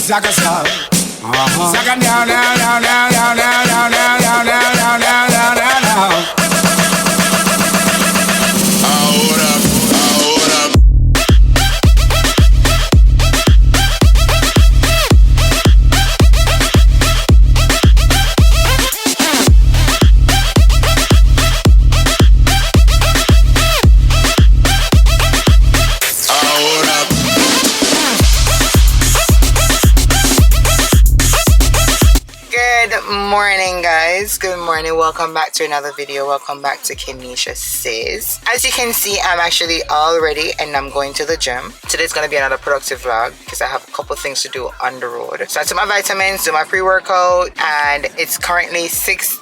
Zaga Zaga. Zaga now, now, now, now, now, now, now, now, now, now, now, now, now, now. Ahora. Morning guys, good morning, welcome back to another video, welcome back to KeneishaSays. As you can see, I'm actually all ready and I'm going to the gym. Today's going to be another productive vlog because I have a couple things to do on the road. So I took my vitamins, do my pre-workout, and it's currently 6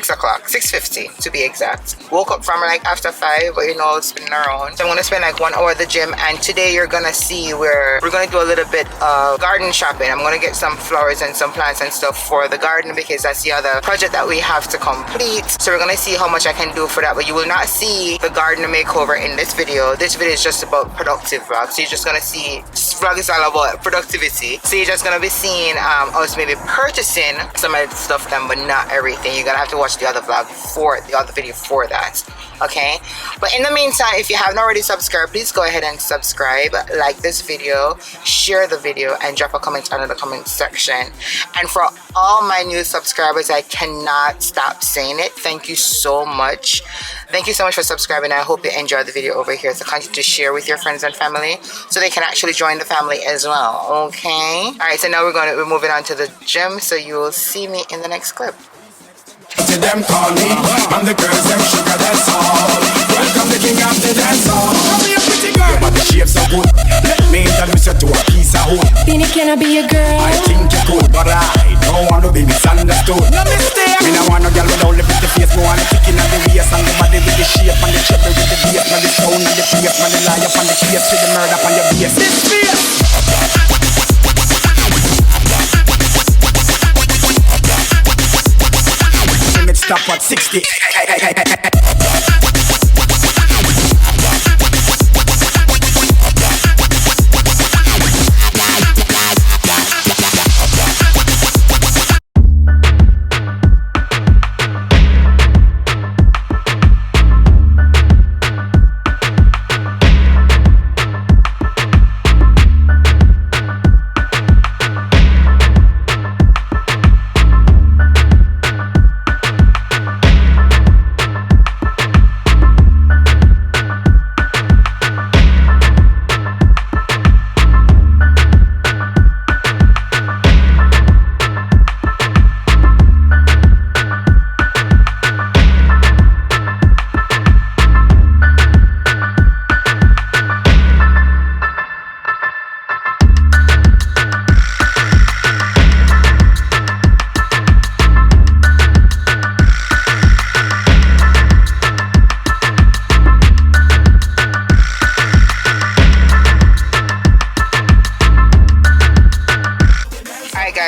o'clock, 6:50 to be exact. Woke up from like after 5, but you know, spinning around. So I'm going to spend like 1 hour at the gym, and today you're going to see where we're going to do a little bit of garden shopping. I'm going to get some flowers and some plants and stuff for the garden because that's the other project that we have to complete. So we're gonna see how much I can do for that, but you will not see the garden makeover in this video. This video is just about productive vlog. So you're just gonna see, this vlog is all about productivity. So you're just gonna be seeing us maybe purchasing some of the stuff done, but not everything. You're gonna have to watch the other vlog for the other video for that. Okay, but in the meantime, if you haven't already subscribed, please go ahead and subscribe, like this video, share the video, and drop a comment under the comment section. And for all my new subscribers, I cannot stop saying it, thank you so much. Thank you so much for subscribing. I hope you enjoyed the video over here. So continue to share with your friends and family so they can actually join the family as well. Okay, all right, so now we're moving on to the gym, so you will see me in the next clip. To them call me, and the girls them sugar, that's all. Welcome the king of the dance hall. Come here, pretty girl, but the shape's so good. Let me introduce you to a piece of wood. Beanie, can I be your girl? I think you could, but I don't want to be misunderstood. No mistake. Me no want no girl without the pretty face. Me want the chicken and the waist and the body with the shape and the trouble with the bass and the sound and the face and the lie up and the case with the murder on your base. This face. Stop at 60.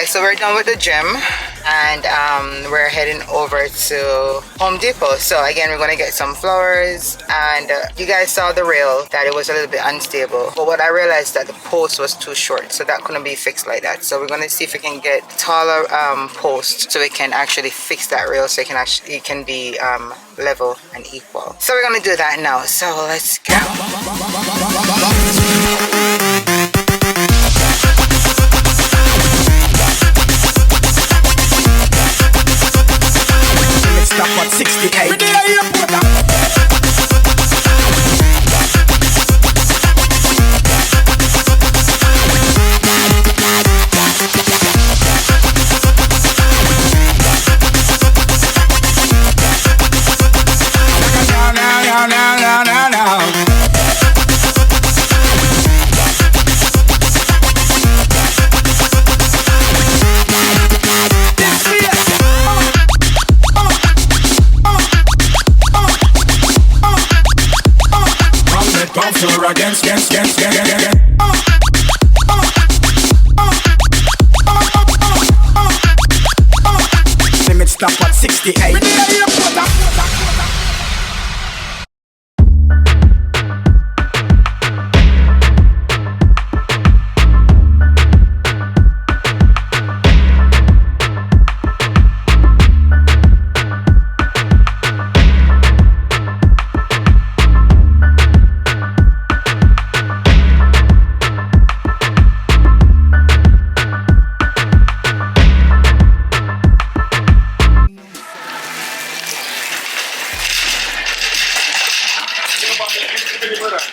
So we're done with the gym and we're heading over to Home Depot. So again, we're going to get some flowers, and you guys saw the rail that it was a little bit unstable, but what I realized that the post was too short, so that couldn't be fixed like that. So we're going to see if we can get taller posts so we can actually fix that rail so it can be level and equal. So we're going to do that now, so let's go. Stop at 68. Against. Limit stop at 68.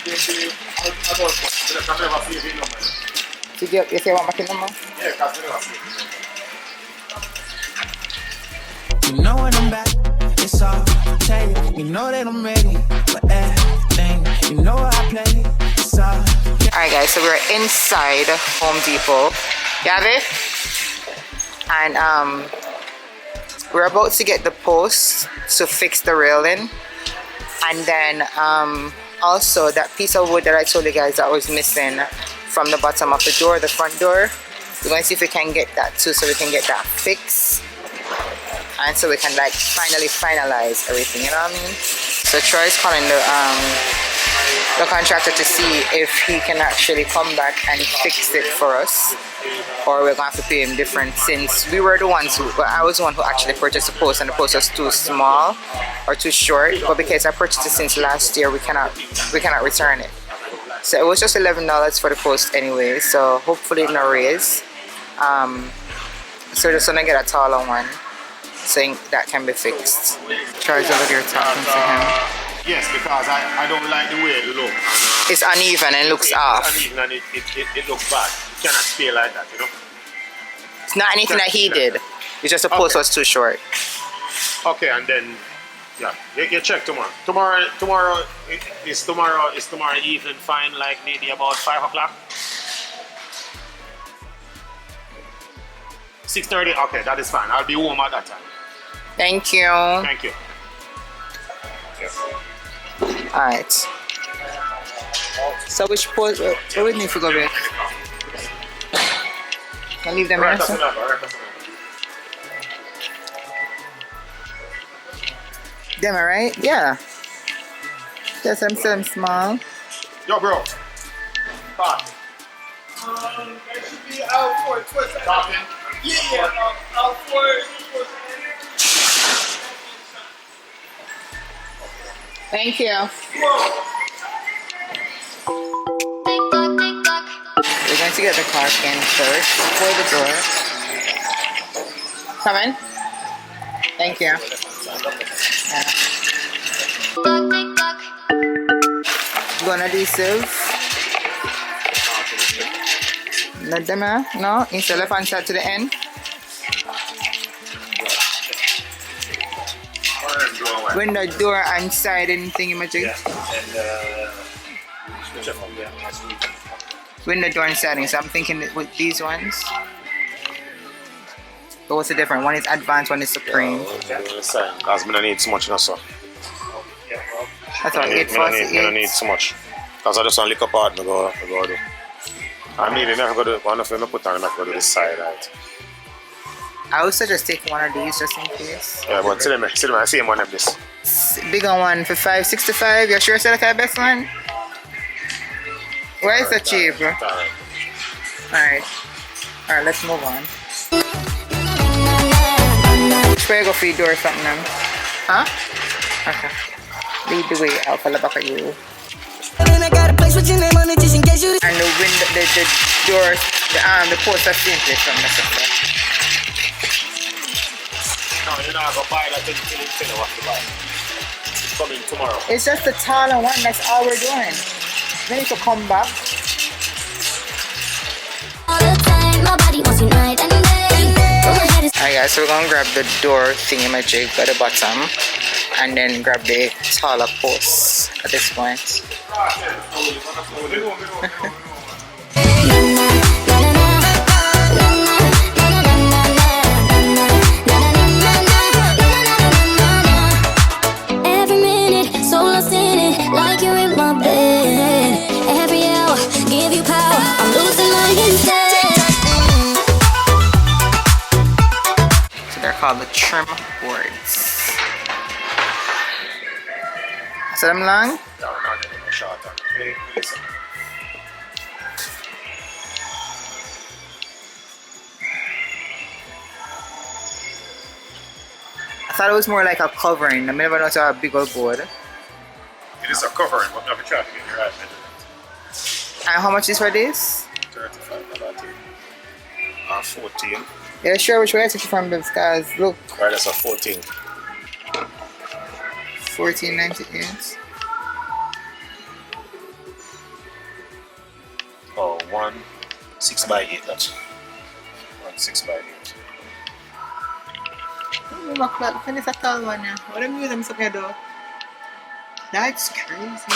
You say what my number? You know when I'm back, it's all take. You know that I'm ready for everything. You know I play, it's all. Alright guys, so we're inside Home Depot. You have it? And we're about to get the post to fix the railing. And then also that piece of wood that I told you guys that was missing from the bottom of the door, the front door. We're going to see if we can get that too, so we can get that fixed. And so we can like finally finalize everything, you know what I mean? So Troy's calling the contractor to see if he can actually come back and fix it for us, or we're going to have to pay him different, since we were the ones who, well, I was the one who actually purchased the post, and the post was too small or too short. But because I purchased it since last year, we cannot return it. So it was just $11 for the post anyway, so hopefully no raise. So we're just gonna get a taller one, saying that can be fixed. Charles over there talking to him. Yes, because I don't like the way it looks. It's uneven and looks off. It's uneven and it looks bad. You cannot stay like that, you know? It's not anything that he did. It's just the post was too short. Okay, and then, yeah, you check tomorrow. Tomorrow evening fine, like maybe about 5 o'clock? 6:30? Okay, that is fine. I'll be home at that time. Thank you. Thank you. Yes. Alright. So which post, where would need to go with? Can I leave them here? That's enough, that's enough. Them alright? Yeah. Just I'm still small. Yo, bro. Talk. It should be out for twist. Talking. Yeah, out for Thank you. We're going to get the car in first before the door. Come in. Thank you. Yeah. Gonna adhesive. Let them out. No, instead left hand side to the end. Window, door, and side and thingy magic. Yeah, and Window, door, and siding. So I'm thinking with these ones. But what's the difference? One is advanced, one is supreme. because I don't need so much, you know, so. That's all. I don't need so much. Because I just want to lick up hard and go do. I mean, you never go to one of them, put on them, go to this side, right? I would suggest taking one of these just in case. Yeah, but see them, I see them one of this. Bigger one for $5.65. You sure it's the best one? Why is that cheap, bro? Alright. Alright, let's move on. Which way I go for your door or something now? Huh? Okay. Lead the way, I'll follow back at you. And the window, the door, the post are simply from the sector. No, you're not going to buy that until you tell you what to buy. It's coming tomorrow. It's just the taller one, that's all we're doing. We need to come back. Alright guys, so we're gonna grab the door thingy-majig at the bottom and then grab the taller post at this point. Every minute, so lost in it, like you're in my bed. Every hour, give you power, I'm losing my instead. So they're called the trim boards. So them long? No, short. I thought it was more like a covering. I never noticed a big old board. It is a covering, but I'm trying to get your right measurement. And how much is for this? 35, about 14. Yeah, sure, which way I take it from, because look. Right, that's a 14. $14.98. Oh, 1 6x8. That's 1 6x8. Finish a tall one now. What am I using to do? That's crazy.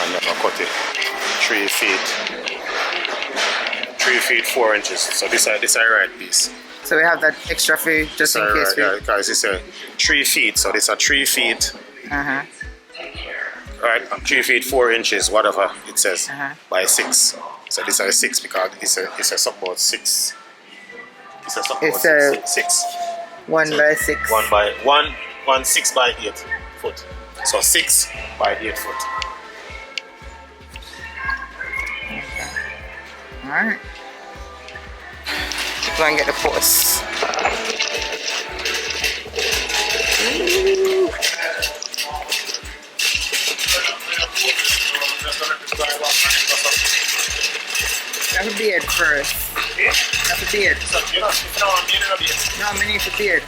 And never cut it. 3 feet. 3 feet 4 inches. So this is a right piece. So we have that extra fee just in case we... Yeah, guys, it's a 3 feet. So this is 3 feet. Uh-huh. Right, 3 feet 4 inches, whatever it says, by 6. So this is a 6 because it's a support 6. It's a support It's a 6. 1 So by 6. 1 6 by 8 foot. So 6 by 8 foot. Alright. Go and get the posts. Have a beard first. Have a beard. No, I need a beard.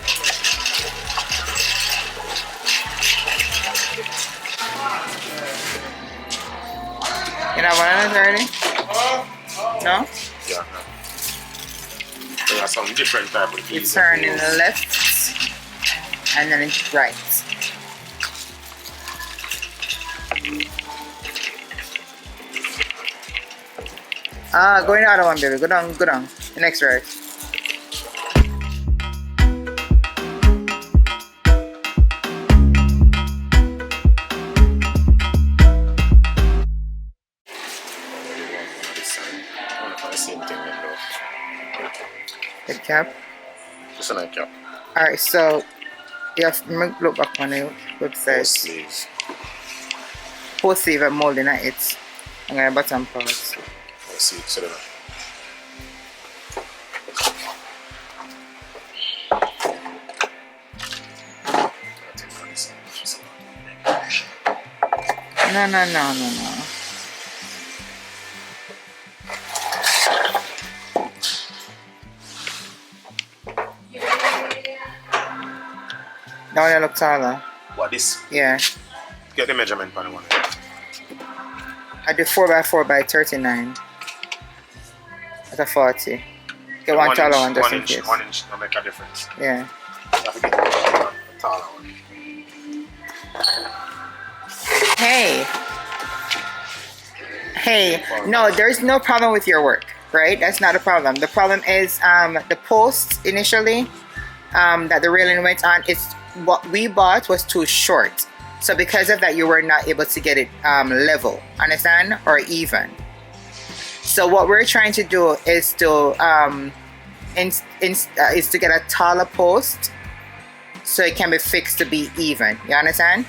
You know what already? No? Yeah. There are some different type of You keys. turn in the left and then it's right. Go in the other one, baby. Go down, go down. The next right. The cap. Just a nightcap. Alright, so you have to look back on the website. Sleeves. Post sleeve and molding at it. I'm gonna bottom parts. Let's see. So No. That one look taller. what this? Yeah. Get the measurement on the one. I do 4x4 by 39. That's a 40. Get one taller one just in case. 1 inch will make a difference. Yeah. You have to get a taller one. Hey, no, there's no problem with your work, right? That's not a problem. The problem is the posts initially that the railing went on, it's what we bought was too short. So because of that, you were not able to get it level, understand? Or even. So what we're trying to do is to get a taller post so it can be fixed to be even. You understand?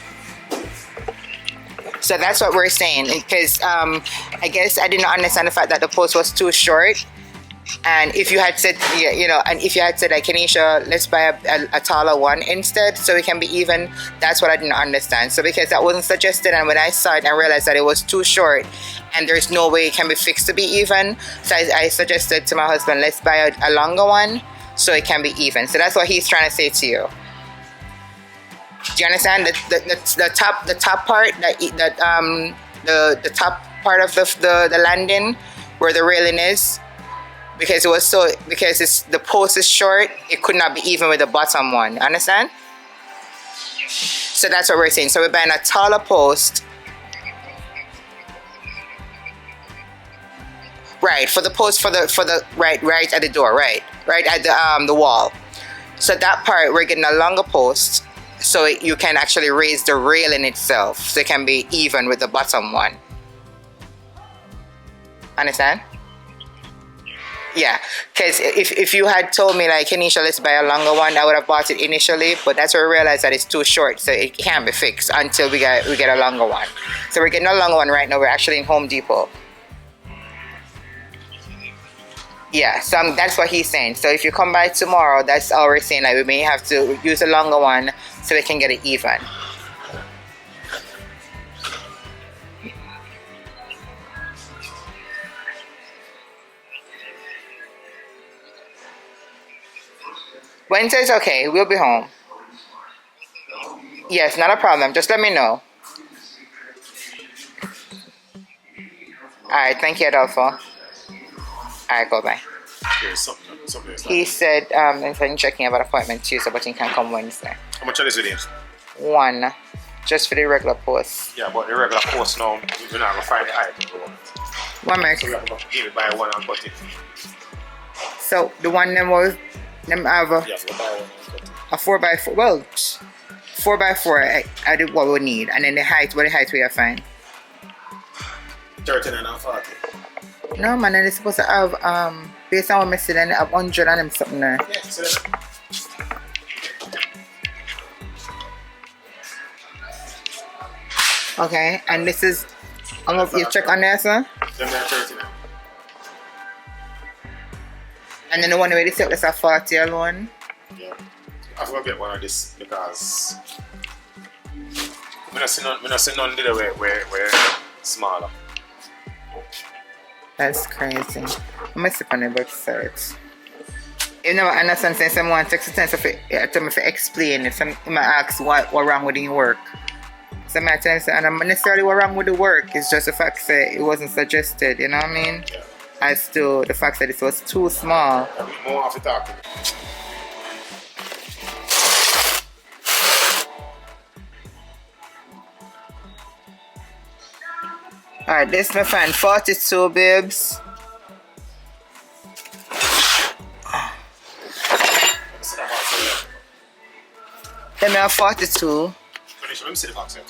So that's what we're saying, because I guess I didn't understand the fact that the post was too short. And if you had said, if you had said, like, Keneisha, let's buy a taller one instead so it can be even, that's what I didn't understand. So because that wasn't suggested, and when I saw it, I realized that it was too short and there's no way it can be fixed to be even. So I suggested to my husband, let's buy a longer one so it can be even. So that's what he's trying to say to you. Do you understand? The top part, the top part of the landing where the railing is, because the post is short, it could not be even with the bottom one. Understand? So that's what we're saying. So we're buying a taller post, right? For the post for the right at the door, right at the wall. So that part we're getting a longer post, so you can actually raise the railing itself, so it can be even with the bottom one. Understand? Yeah, because if you had told me, like, Keneisha, let's buy a longer one, I would have bought it initially, but that's where we realized that it's too short, so it can't be fixed until we get a longer one. So we're getting a longer one right now. We're actually in Home Depot. Yeah, so that's what he's saying. So if you come by tomorrow, that's all we're saying. Like, we may have to use a longer one so we can get it even. Wednesday's okay. We'll be home. Yes, not a problem. Just let me know. Alright, thank you, Adolfo. Alright, go bye. There's something else. He said, I'm checking about appointment Tuesday, but he can come Wednesday. How much are these videos? 1. Just for the regular post. Yeah, but the regular post now, we're not going to find the item. 1 minute. So we have to give it by one and cut it. So the one them was them have a, Yeah, so buy one and cut it. a 4x4. Well, 4x4 I did what we need, and then the height. What the height we have find? 39 and 40. No man, and it's supposed to have based on what I said, and have 100 and them something there. Yeah, so that. Okay, and this is you check on there, sir. Then they're 39. And then the one where they said that's a 40 alone. Yeah. I forgot to get one of this because I don't see none there where smaller. That's crazy. I must see on the website. You know, I understand saying someone takes the time to explain it. Some might ask what wrong with the work. Some might tell me, and I'm not necessarily what wrong with the work. It's just the fact that it wasn't suggested. You know what I mean? Yeah. As to the fact that it was too small. I mean, more of it talking. Alright, this my fan 42, babes. Let me have 42. Let me see the box here.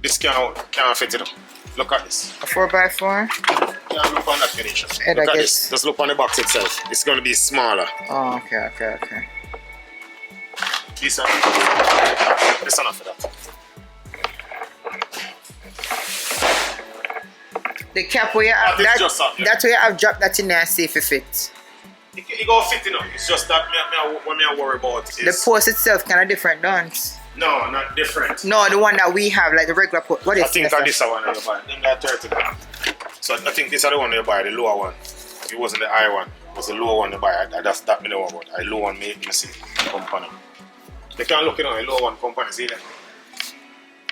This can't fit it. Look at this. A 4x4? Can't look on that finish. And Look I at guess- this. Just look on the box itself. It's going to be smaller. Oh, okay. This one enough for that. The cap where you have That is that, just up there. that's where you have dropped that in there and see if it fits. It go fit enough. It's just that what I worry about is The post itself kind of different, don't it? no, not different. No, the one that we have, like the regular post. What is I think that this one you buy. Them that 30. So I think this is the one you buy, the lower one. It wasn't the high one. It was the lower one you buy. That's that me know about. The lower one me see company. They can't look, you know, the lower one company. See there?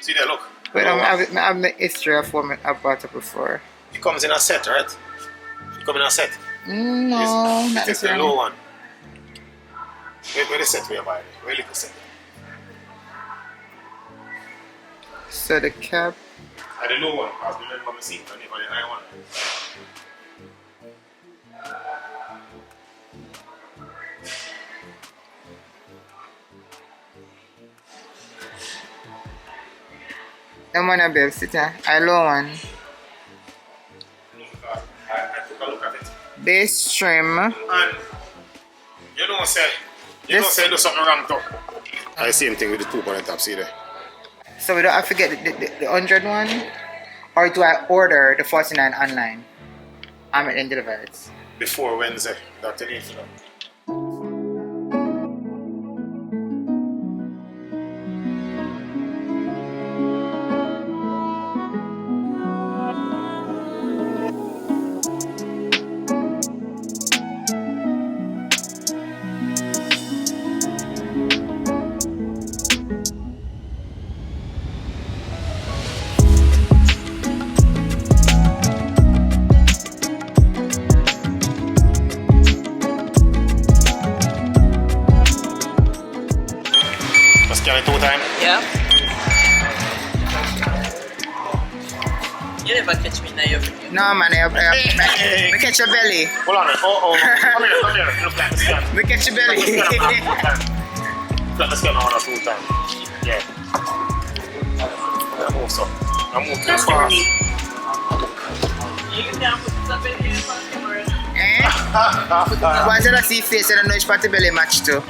See there, look. But I have the history of what I bought it before. It comes in a set, right? It comes in a set. No, not It's the necessarily. low one. Where the set we are buying? Where little set? So the cap. The low one, because remember me see it on the high one. The one I babe, sit there. I low one. I took a look at it. Base trim. And you don't say do something wrong too. I same thing with the 2 on the top, see there. So we don't have to get the 100 one? Or do I order the 49 online? I'm at the delivered. Before Wednesday, that's the need for that. Scan it 2 times. Yeah. You never catch me in your video. No man, I catch your belly. Hold on. Oh. Come here. Look like the scan. We catch your belly. Look like the scan on 2 times. Yeah. I move so. I move too fast. You can put stuff in here for camera. Once I see face, I don't know which part the belly match to.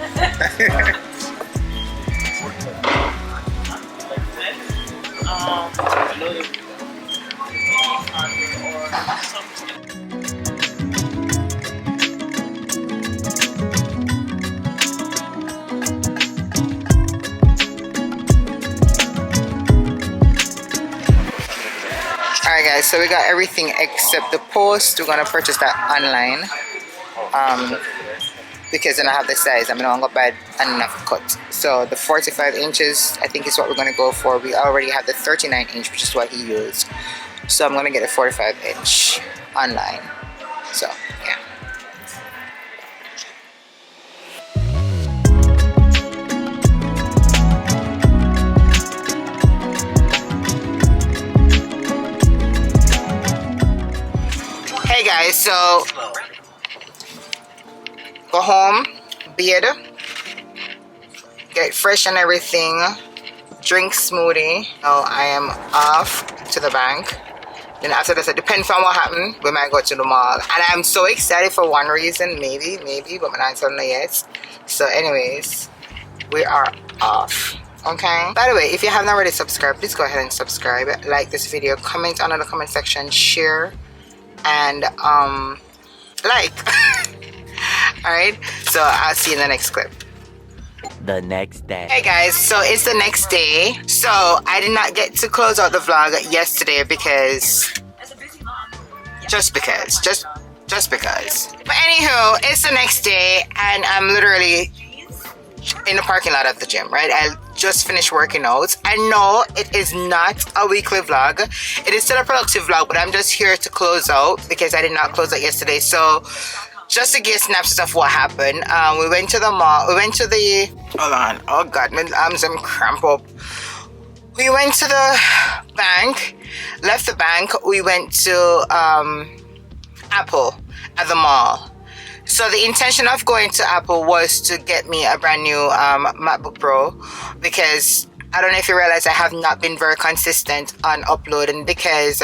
Alright guys, so we got everything except the post. We're gonna purchase that online. because then I have the size. I'm not gonna buy enough cut. So the 45 inches, I think, is what we're gonna go for. We already have the 39 inch, which is what he used. So I'm gonna get a 45 inch online. So yeah. Hey guys, so go home, bathe, get fresh and everything, drink smoothie. Now I am off to the bank. Then after this, it depends on what happened, we might go to the mall. And I'm so excited for one reason, maybe, but I'm not telling you yet. So anyways, we are off. Okay, by the way, if you haven't already subscribed, please go ahead and subscribe, like this video, comment on in the comment section, share, and like. All right, so I'll see you in the next clip. The next day. Hey guys, so it's the next day. So I did not get to close out the vlog yesterday because just because. But anywho, it's the next day and I'm literally in the parking lot of the gym, right? I just finished working out. I know it is not a weekly vlog. It is still a productive vlog, but I'm just here to close out because I did not close out yesterday. So just to get snaps of what happened, we went to the mall. We went to the, hold on, oh god, my arms are cramp up. We went to the bank, left the bank. We went to Apple at the mall. So the intention of going to Apple was to get me a brand new MacBook Pro, because I don't know if you realize I have not been very consistent on uploading because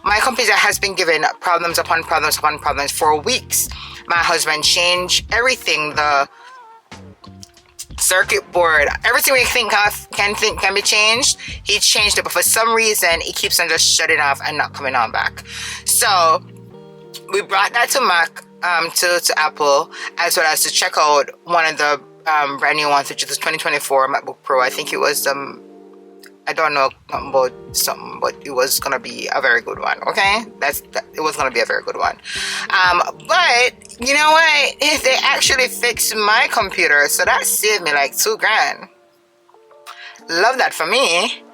my computer has been given problems upon problems upon problems for weeks. My husband changed everything, the circuit board, everything we think can be changed. He changed it, but for some reason it keeps on just shutting off and not coming on back. So we brought that to to Apple, as well as to check out one of the brand new ones, which is the 2024 MacBook Pro. I think it was I don't know about something, but it was gonna be a very good one. Okay, it was gonna be a very good one. But you know what? They actually fixed my computer, so that saved me like $2,000. Love that for me.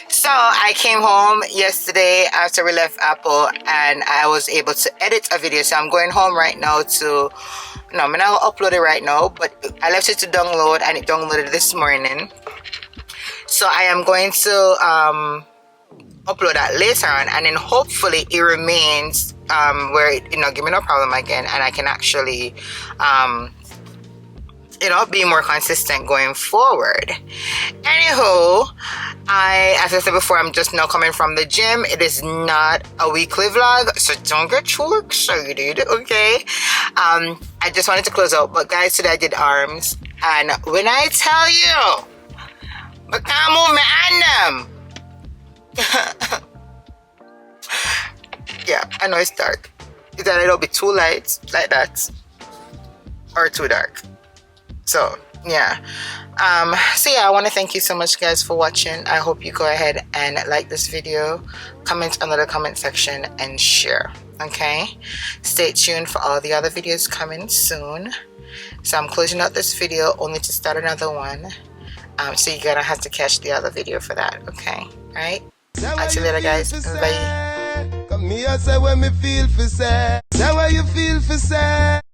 So I came home yesterday after we left Apple, and I was able to edit a video. So I'm going home right now to, no, I'm not gonna upload it right now, but I left it to download, and it downloaded this morning. So I am going to upload that later on, and then hopefully it remains where it give me no problem again, and I can actually be more consistent going forward. Anywho, as I said before, I'm just now coming from the gym. It is not a weekly vlog, so don't get too excited, okay? I just wanted to close out, but guys, today I did arms, and when I tell you, I can't move my hand them. Yeah, I know it's dark. It's a little bit too light, like that, or too dark. So yeah, I want to thank you so much, guys, for watching. I hope you go ahead and like this video, comment under the comment section, and share. Okay, stay tuned for all the other videos coming soon. So I'm closing out this video only to start another one. So you're gonna have to catch the other video for that. Okay, all right, I'll see you later, guys. Bye. Come here, say when me feel for say. Say what you feel for say.